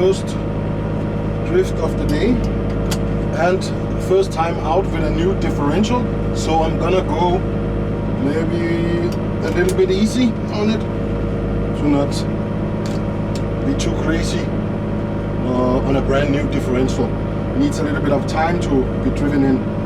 first drift of the day and first time out with a new differential, so I'm gonna go maybe a little bit easy on it to not be too crazy on a brand new differential. It needs a little bit of time to be driven in.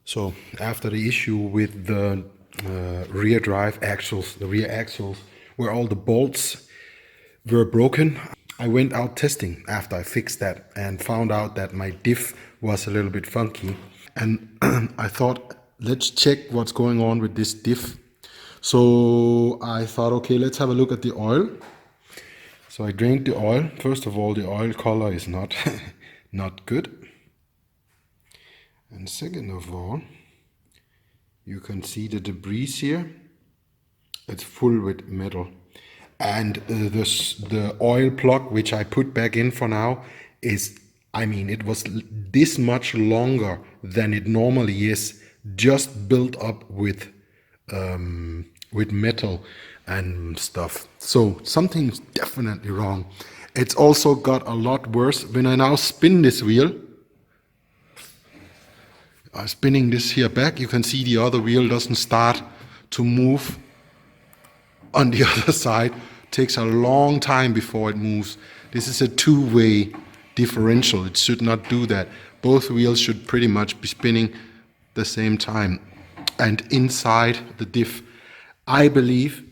So after the issue with the rear drive axles, the rear axles, where all the bolts were broken, I went out testing after I fixed that and found out that my diff was a little bit funky. And I thought, let's check what's going on with this diff. So I thought, okay, let's have a look at the oil. So I drained the oil. First of all, the oil color is not not good. And second of all, you can see the debris here. It's full with metal. And the oil plug, which I put back in for now, is, I mean, it was this much longer than it normally is, just built up with metal and stuff. So something's definitely wrong. It's also got a lot worse. When I now spin this wheel, spinning this here back, you can see the other wheel doesn't start to move on the other side. It takes a long time before it moves. This is a two-way differential. It should not do that. Both wheels should pretty much be spinning the same time. And inside the diff, I believe,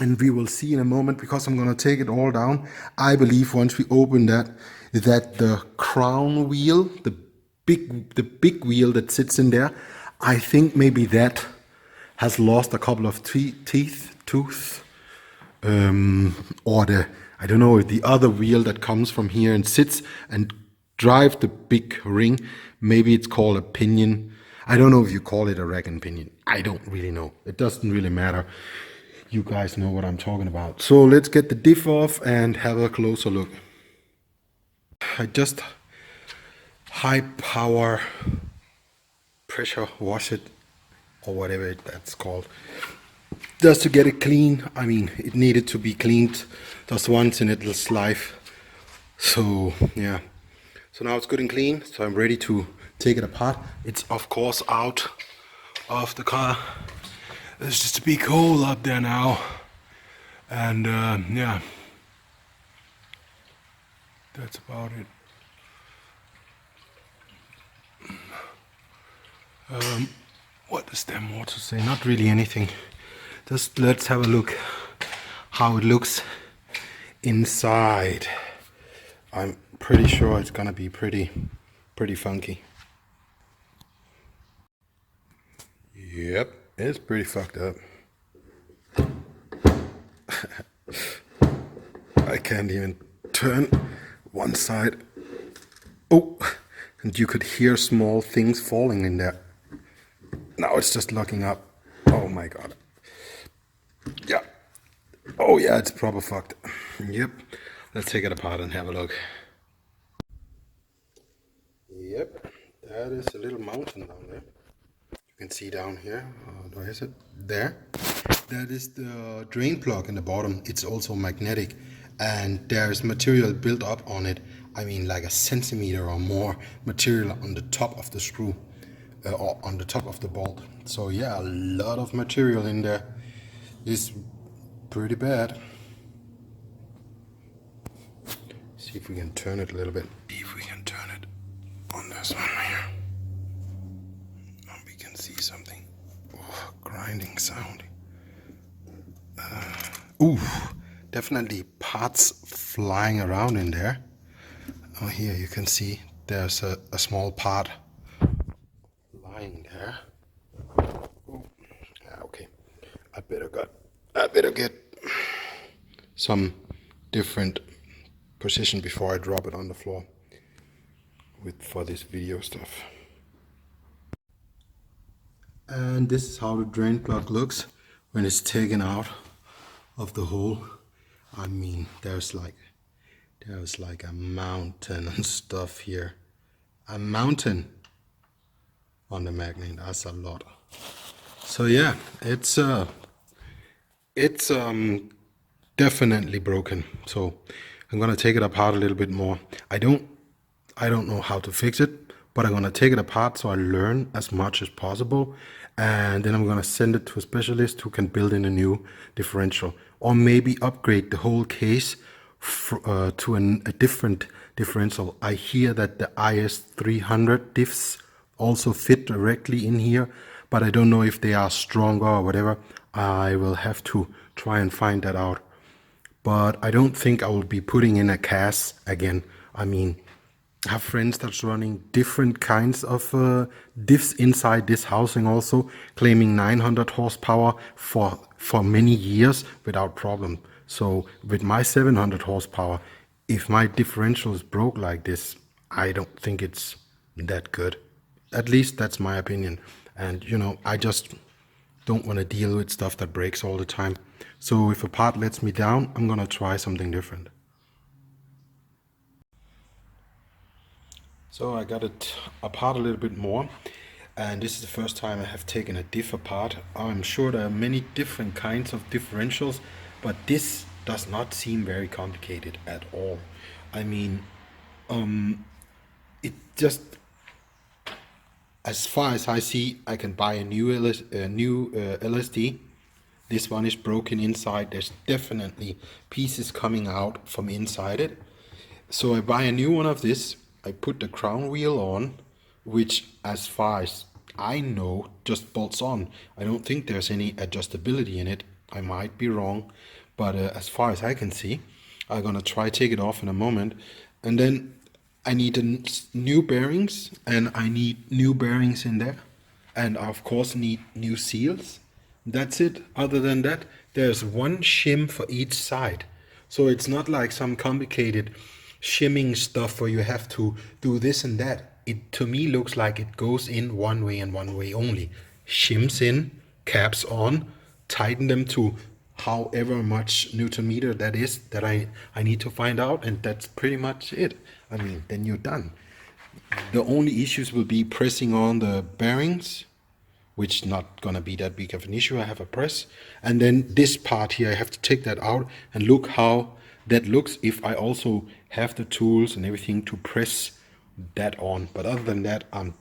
and we will see in a moment because I'm going to take it all down, I believe once we open that the crown wheel, the big wheel that sits in there, I think maybe that has lost a couple of tooth, or I don't know, the other wheel that comes from here and sits and drive the big ring, maybe it's called a pinion. I don't know if you call it a rack and pinion. I don't really know. It doesn't really matter. You guys know what I'm talking about. So let's get the diff off and have a closer look. I just high power pressure wash it, or whatever that's called. just to get it clean. I mean, it needed to be cleaned just once in its life. So yeah, so now it's good and clean, so I'm ready to take it apart. It's of course out of the car. There's just a big hole up there now, and yeah, that's about it. What is there more to say? Not really anything. Just let's have a look how it looks inside. I'm pretty sure it's gonna be pretty funky. Yep, it's pretty fucked up. I can't even turn one side. Oh, and you could hear small things falling in there. Now it's just locking up. Oh my god. Yeah. Oh yeah, it's proper fucked. Yep. Let's take it apart and have a look. Yep. That is a little mountain down there. You can see down here. Where is it? There. That is the drain plug in the bottom. It's also magnetic. And there's material built up on it. I mean like a centimeter or more material on the top of the screw. Or on the top of the bolt. So yeah, a lot of material in there. It's pretty bad. See if we can turn it a little bit. See if we can turn it on this one here. Oh, we can see something. Oh, grinding sound. Ooh, definitely parts flying around in there. Oh, here you can see there's a small part lying there. Oh, yeah, okay. I better get some different position before I drop it on the floor for this video stuff. And this is how the drain plug looks when it's taken out of the hole. I mean, there's like a mountain and stuff here. A mountain on the magnet. That's a lot. So yeah, it's definitely broken. So I'm gonna take it apart a little bit more. I don't know how to fix it, but I'm gonna take it apart so I learn as much as possible, and then I'm gonna send it to a specialist who can build in a new differential, or maybe upgrade the whole case to a different differential. I hear that the IS300 diffs also fit directly in here, but I don't know if they are stronger or whatever. I will have to try and find that out. But I don't think I will be putting in a CAS again. I mean, I have friends that's running different kinds of diffs inside this housing also, claiming 900 horsepower for many years without problem. So with my 700 horsepower, if my differential is broke like this, I don't think it's that good. At least that's my opinion. And you know, I just don't want to deal with stuff that breaks all the time. So if a part lets me down, I'm gonna try something different. So I got it apart a little bit more, and this is the first time I have taken a diff apart. I'm sure there are many different kinds of differentials, but this does not seem very complicated at all. I mean, it just, as far as I see, I can buy a new LSD. This one is broken inside. There's definitely pieces coming out from inside it. So I buy a new one of this. I put the crown wheel on, which as far as I know just bolts on. I don't think there's any adjustability in it. I might be wrong, but as far as I can see, I'm gonna try take it off in a moment. And then I need new bearings, and I need new bearings in there, and I of course need new seals. That's it. Other than that, there's one shim for each side. So it's not like some complicated shimming stuff where you have to do this and that. It to me looks like it goes in one way and one way only. Shims in, caps on, tighten them to however much Newton meter that is that I need to find out, and that's pretty much it. I mean, then you're done. The only issues will be pressing on the bearings which not gonna be that big of an issue. I have a press, and then this part here, I have to take that out, and look how that looks if I also have the tools and everything to press that on. But other than that, I'm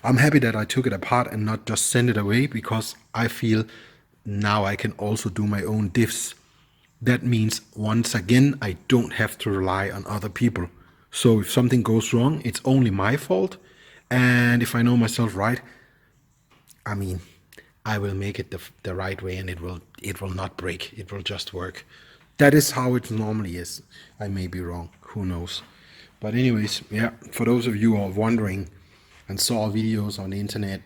happy that I took it apart and not just send it away, because I feel now I can also do my own diffs. That means once again I don't have to rely on other people. So if something goes wrong, it's only my fault, and if I know myself right, I mean, I will make it the right way, and it will not break. It will just work. That is how it normally is. I may be wrong. Who knows? But anyways, yeah, for those of you who are wondering and saw videos on the internet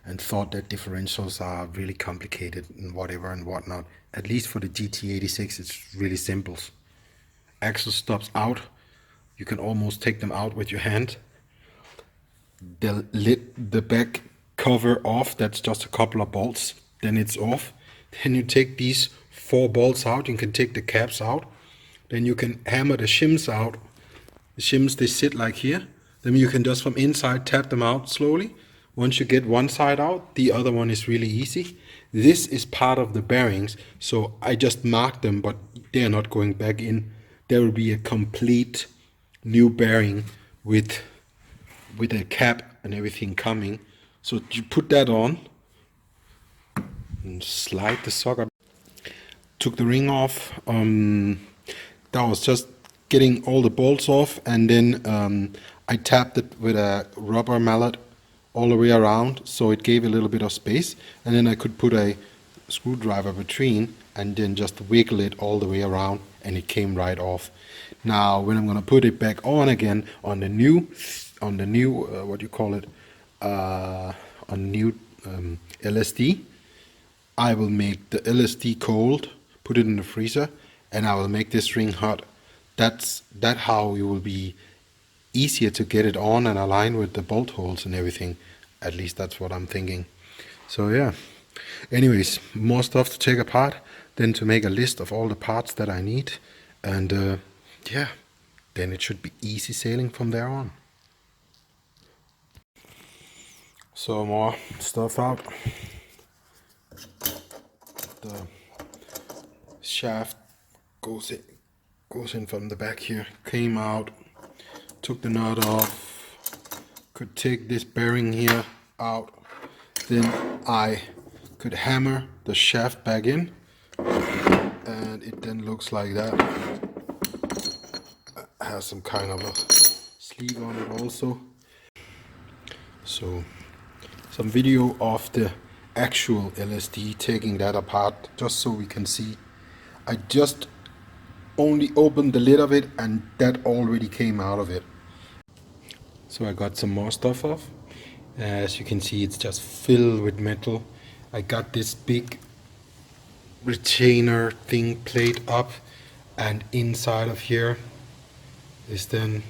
and thought that differentials are really complicated and whatever and whatnot, at least for the GT86, it's really simple. Axle stops out. You can almost take them out with your hand. The lid, the back cover off, that's just a couple of bolts, then it's off. Then you take these 4 bolts out, you can take the caps out, then you can hammer the shims out. The shims, they sit like here, then you can just from inside tap them out slowly. Once you get one side out, the other one is really easy. This is part of the bearings, so I just marked them, but they are not going back in. There will be a complete new bearing with a cap and everything coming. So you put that on and slide the socket. Took the ring off. That was just getting all the bolts off, and then I tapped it with a rubber mallet all the way around, so it gave a little bit of space, and then I could put a screwdriver between and then just wiggle it all the way around, and it came right off. Now when I'm gonna put it back on again on the new what do you call it, on new LSD, I will make the LSD cold, put it in the freezer, and I will make this ring hot. That's how it will be easier to get it on and align with the bolt holes and everything. At least that's what I'm thinking. So yeah, anyways, more stuff to take apart, then to make a list of all the parts that I need, and yeah, then it should be easy sailing from there on. So more stuff out. The shaft goes in from the back here, came out, took the nut off, could take this bearing here out, then I could hammer the shaft back in, and it then looks like that. Has some kind of a sleeve on it also. So some video of the actual LSD, taking that apart just so we can see. I just only opened the lid of it and that already came out of it. So I got some more stuff off. As you can see, it's just filled with metal. I got this big retainer thing plate up, and inside of here is then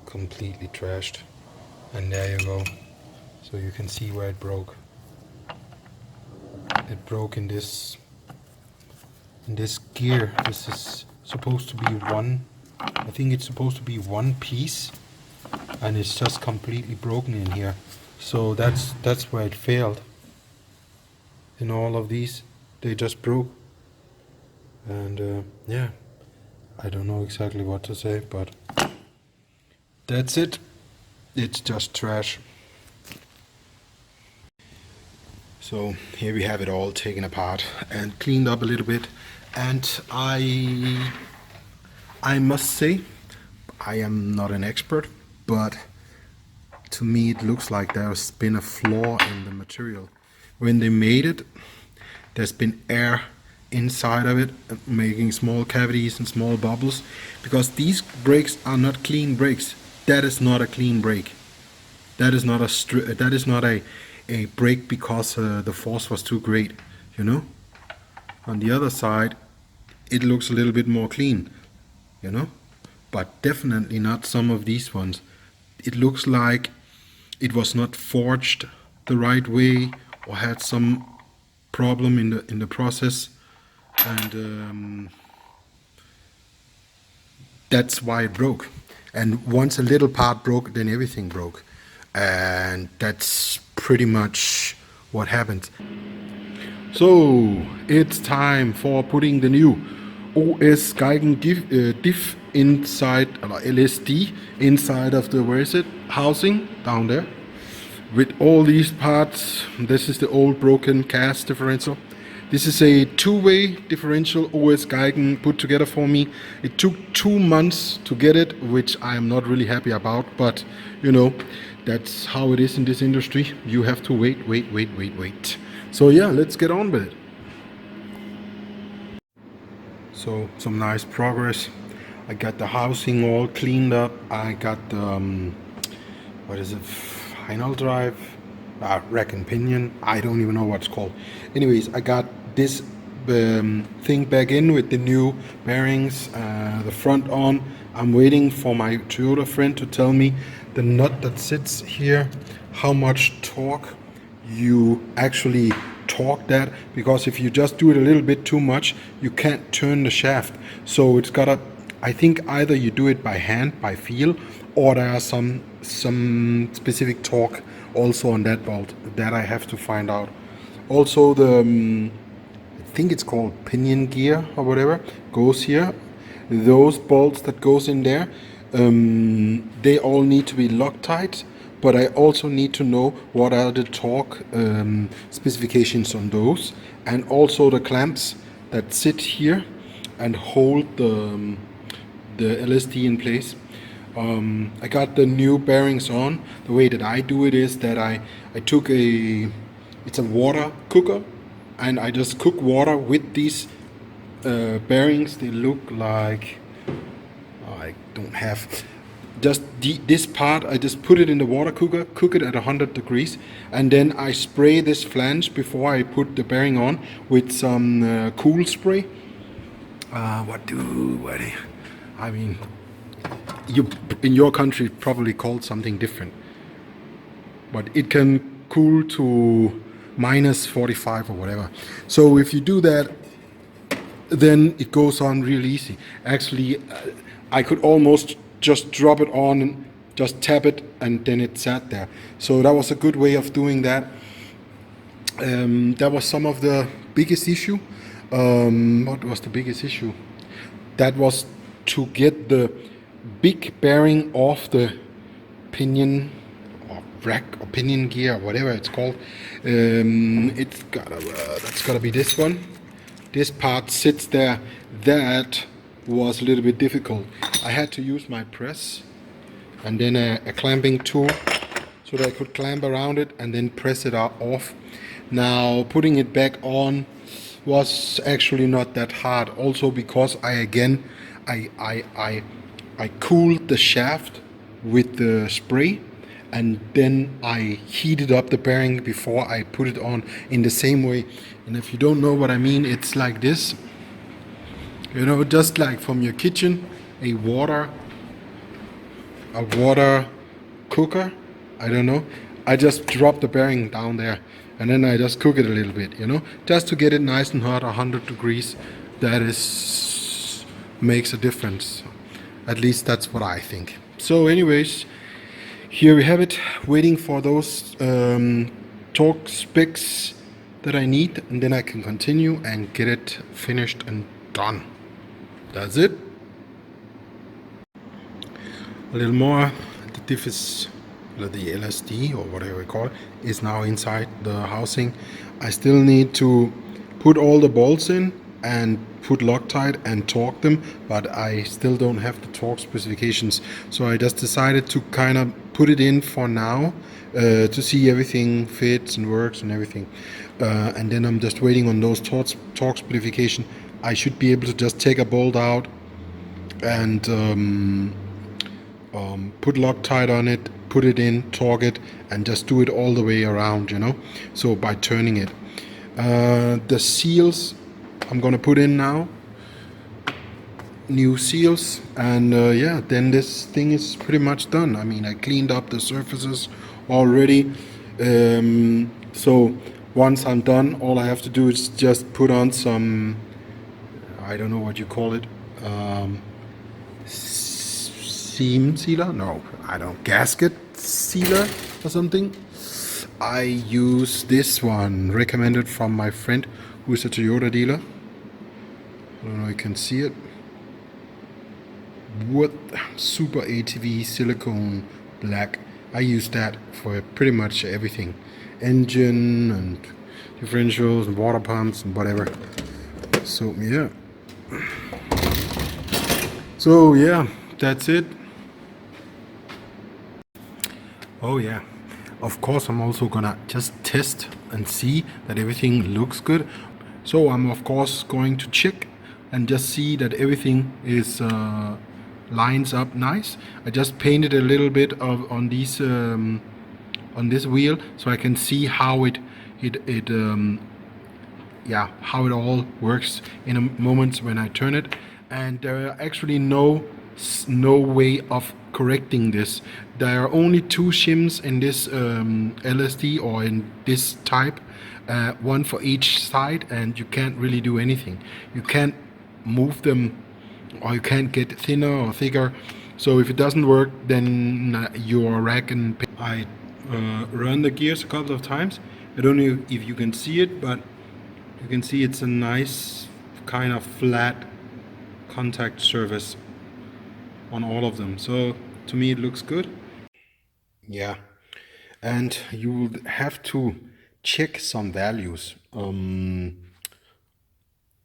completely trashed, and there you go. So you can see where it broke. It broke in this gear. This is supposed to be one, I think it's supposed to be one piece, and it's just completely broken in here. So that's where it failed. In all of these, they just broke, and yeah, I don't know exactly what to say, but that's it. It's just trash. So here we have it all taken apart and cleaned up a little bit, and I must say, I am not an expert, but to me it looks like there's been a flaw in the material. When they made it, there's been air inside of it, making small cavities and small bubbles, because these brakes are not clean brakes. That is not a clean brake. That is not a brake because the force was too great, you know. On the other side, it looks a little bit more clean, you know, but definitely not some of these ones. It looks like it was not forged the right way or had some problem in the process, and that's why it broke. And once a little part broke, then everything broke. And that's pretty much what happened. So it's time for putting the new OS Giken Diff inside, or LSD, inside of the, where is it, housing down there. With all these parts. This is the old broken cast differential. This is a two-way differential OS Giken put together for me. It took 2 months to get it, which I am not really happy about, but you know, that's how it is in this industry. You have to wait. So yeah, let's get on with it. So some nice progress. I got the housing all cleaned up. I got the what is it, final drive, rack and pinion, I don't even know what it's called. Anyways, I got this thing back in with the new bearings, the front on. I'm waiting for my Toyota friend to tell me the nut that sits here, how much torque you actually torque that, because if you just do it a little bit too much, you can't turn the shaft. So it's gotta, I think either you do it by hand, by feel, or there are some specific torque also on that bolt that I have to find out. Also the I think it's called pinion gear or whatever goes here. Those bolts that goes in there, they all need to be Loctite, but I also need to know what are the torque specifications on those, and also the clamps that sit here and hold the LSD in place. I got the new bearings on. The way that I do it is that I took it's a water cooker, and I just cook water with these bearings. They look like, I don't have, just this part, I just put it in the water cooker, cook it at 100 degrees, and then I spray this flange before I put the bearing on with some cool spray. I mean, you in your country probably called something different, but it can cool to minus 45 or whatever. So if you do that, then it goes on real easy. Actually, I could almost just drop it on and just tap it, and then it sat there. So that was a good way of doing that. That was some of the biggest issue. What was the biggest issue? That was to get the big bearing off the pinion or rack or pinion gear or whatever it's called. It's gotta that's gotta be this one. This part sits there. That was a little bit difficult. I had to use my press and then a clamping tool so that I could clamp around it and then press it off. Now putting it back on was actually not that hard, also because I cooled the shaft with the spray, and then I heated up the bearing before I put it on in the same way. And if you don't know what I mean, it's like this, you know, just like from your kitchen, a water cooker, I don't know, I just drop the bearing down there and then I just cook it a little bit, you know, just to get it nice and hot, 100 degrees. That makes a difference. At least that's what I think. So anyways, here we have it, waiting for those torque specs that I need, and then I can continue and get it finished and done. That's it. A little more. The diff is, the LSD or whatever we call it, is now inside the housing. I still need to put all the bolts in and put Loctite and torque them, but I still don't have the torque specifications, so I just decided to kind of put it in for now to see everything fits and works and everything, and then I'm just waiting on those torque specification. I should be able to just take a bolt out and put Loctite on it, put it in, torque it, and just do it all the way around, you know, so by turning it. The seals I'm gonna put in now, new seals, and yeah, then this thing is pretty much done. I mean, I cleaned up the surfaces already, so once I'm done, all I have to do is just put on some, I don't know what you call it, seam sealer. No, I don't. Gasket sealer or something. I use this one, recommended from my friend who is a Toyota dealer. I don't know if you can see it. Wood Super ATV silicone black. I use that for pretty much everything. Engine and differentials and water pumps and whatever. So yeah. So yeah, that's it. Oh yeah. Of course, I'm also gonna just test and see that everything looks good. So I'm of course going to check and just see that everything is lines up nice. I just painted a little bit of on these on this wheel so I can see how it how it all works in a moment when I turn it. And there are actually no way of correcting this. There are only two shims in this LSD or in this type, one for each side, and you can't really do anything. You can't move them, or you can't get thinner or thicker. So if it doesn't work, then your rack and I run the gears a couple of times. I don't know if you can see it, but you can see it's a nice kind of flat contact surface on all of them. So to me it looks good. Yeah, and you will have to check some values in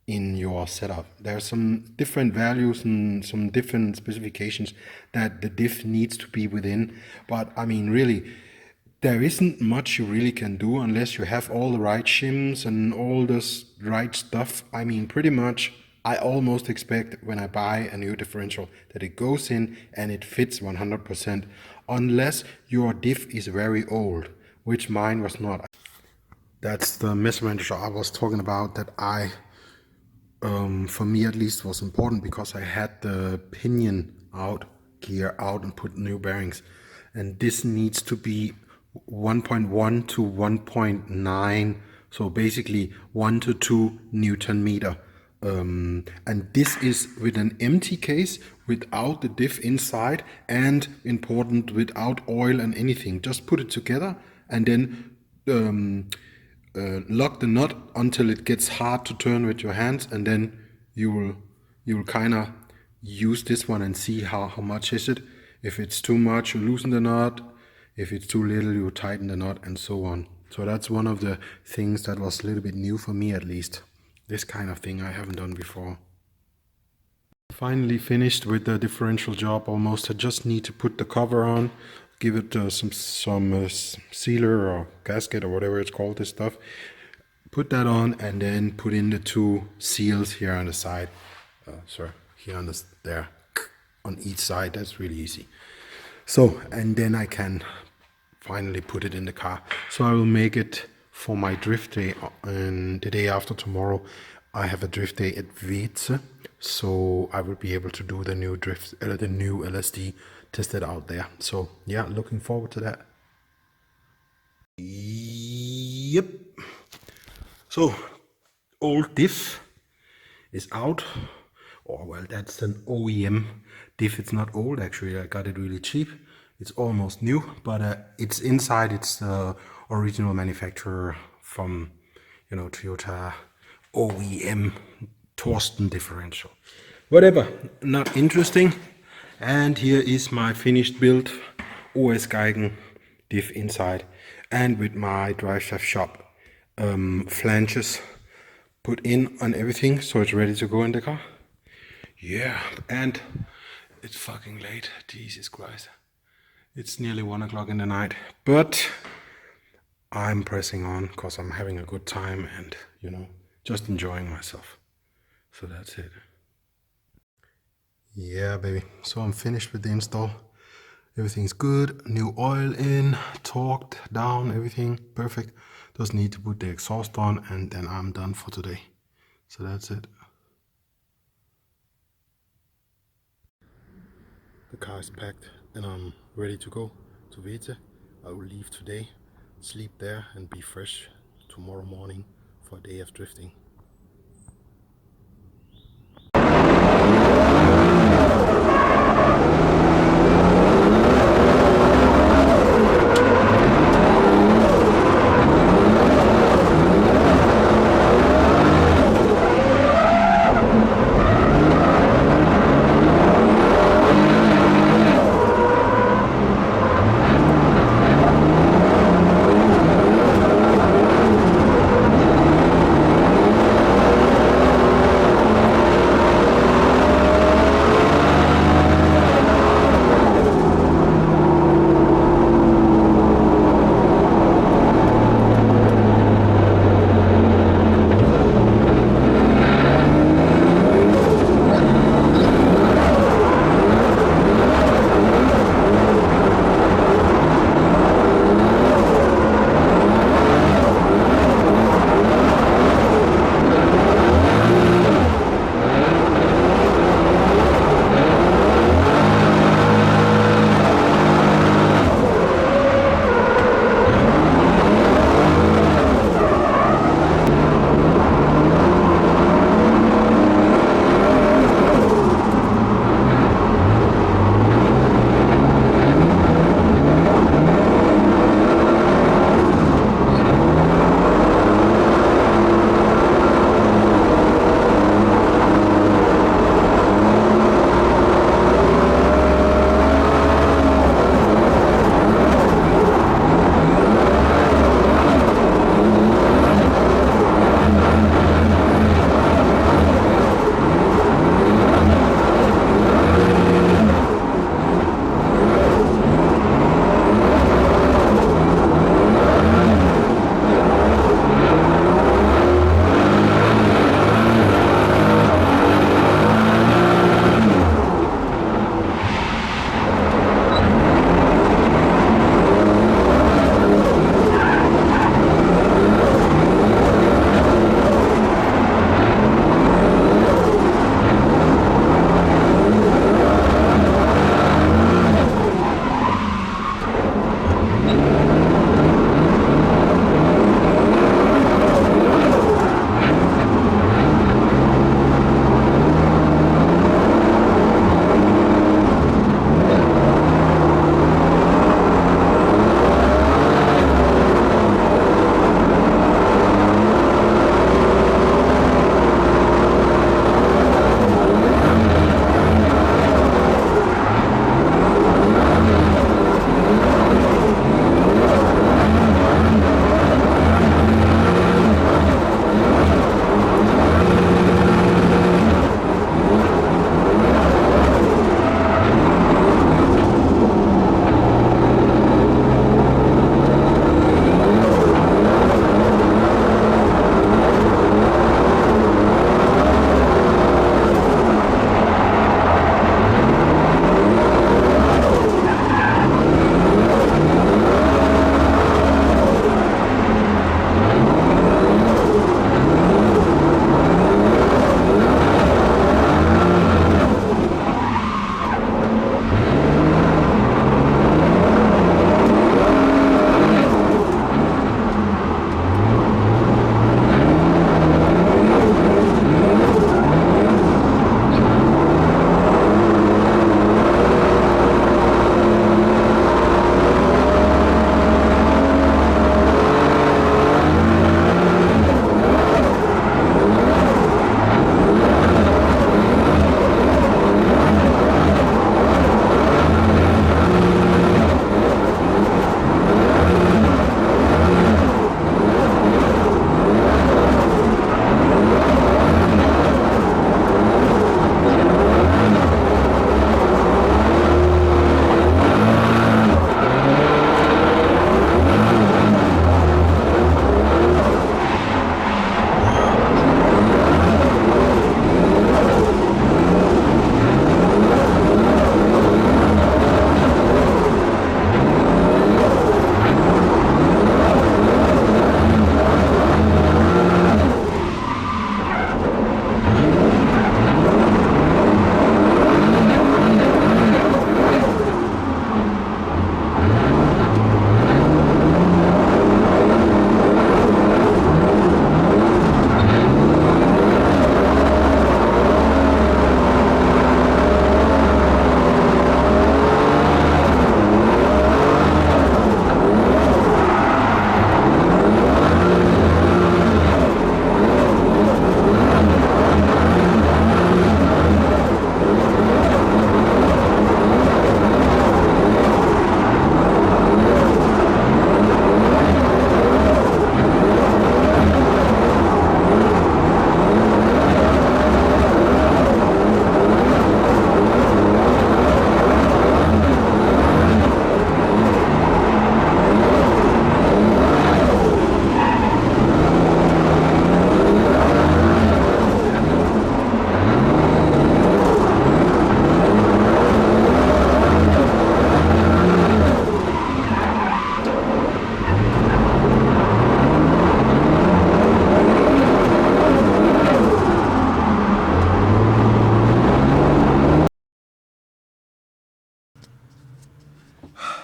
your setup. There are some different values and some different specifications that the diff needs to be within, but I mean really there isn't much you really can do unless you have all the right shims and all this right stuff. I mean pretty much I almost expect when I buy a new differential that it goes in and it fits 100%, unless your diff is very old, which mine was not. That's the measurement I was talking about that I for me at least was important, because I had the pinion out, gear out, and put new bearings, and this needs to be 1.1 to 1.9, so basically 1 to 2 Newton meter. And this is with an empty case, without the diff inside, and important, without oil and anything. Just put it together and then lock the nut until it gets hard to turn with your hands, and then you will kind of use this one and see how much is it. If it's too much, you loosen the nut. If it's too little, you tighten the knot, and so on. So that's one of the things that was a little bit new for me, at least. This kind of thing I haven't done before. Finally finished with the differential job almost. I just need to put the cover on, give it some sealer or gasket or whatever it's called, this stuff. Put that on and then put in the two seals here on the side. Here on this, there, on each side. That's really easy. So, and then I can finally put it in the car. So I will make it for my drift day, and the day after tomorrow I have a drift day at Weeze, so I will be able to do the new the new LSD, test it out there. So yeah, looking forward to that. Yep. So old diff is out. Oh well, that's an OEM diff. It's not old actually. I got it really cheap. It's almost new, but it's inside. It's the original manufacturer from, you know, Toyota OEM Tilton differential. Whatever, not interesting. And here is my finished build OS Giken Diff inside, and with my drive shaft shop flanges put in on everything, so it's ready to go in the car. Yeah, and it's fucking late. Jesus Christ. It's nearly 1 o'clock in the night, but I'm pressing on because I'm having a good time and, you know, just enjoying myself. So that's it. Yeah, baby. So I'm finished with the install. Everything's good. New oil in, torqued down, everything perfect. Just need to put the exhaust on, and then I'm done for today. So that's it. The car is packed and I'm ready to go to Weeze. I will leave today, sleep there, and be fresh tomorrow morning for a day of drifting.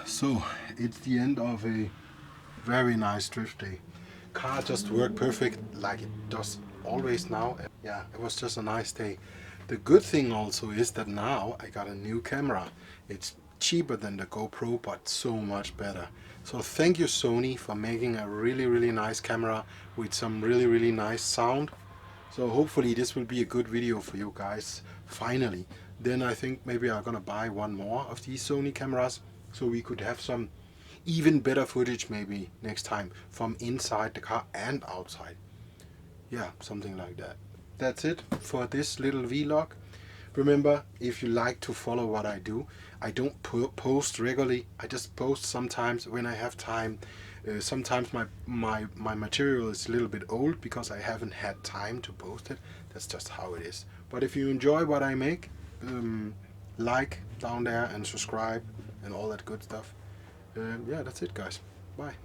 So it's the end of a very nice drift day. Car just worked perfect like it does always now. Yeah, it was just a nice day. The good thing also is that now I got a new camera. It's cheaper than the GoPro, but so much better. So thank you, Sony, for making a really nice camera with some really nice sound. So hopefully this will be a good video for you guys finally. Then I think maybe I'm gonna buy one more of these Sony cameras so we could have some even better footage maybe next time from inside the car and outside. Yeah, something like that. That's it for this little vlog. Remember, if you like to follow what I do, I don't post regularly. I just post sometimes when I have time. Sometimes my material is a little bit old because I haven't had time to post it. That's just how it is. But if you enjoy what I make, like down there and subscribe and all that good stuff. Yeah, that's it, guys. Bye.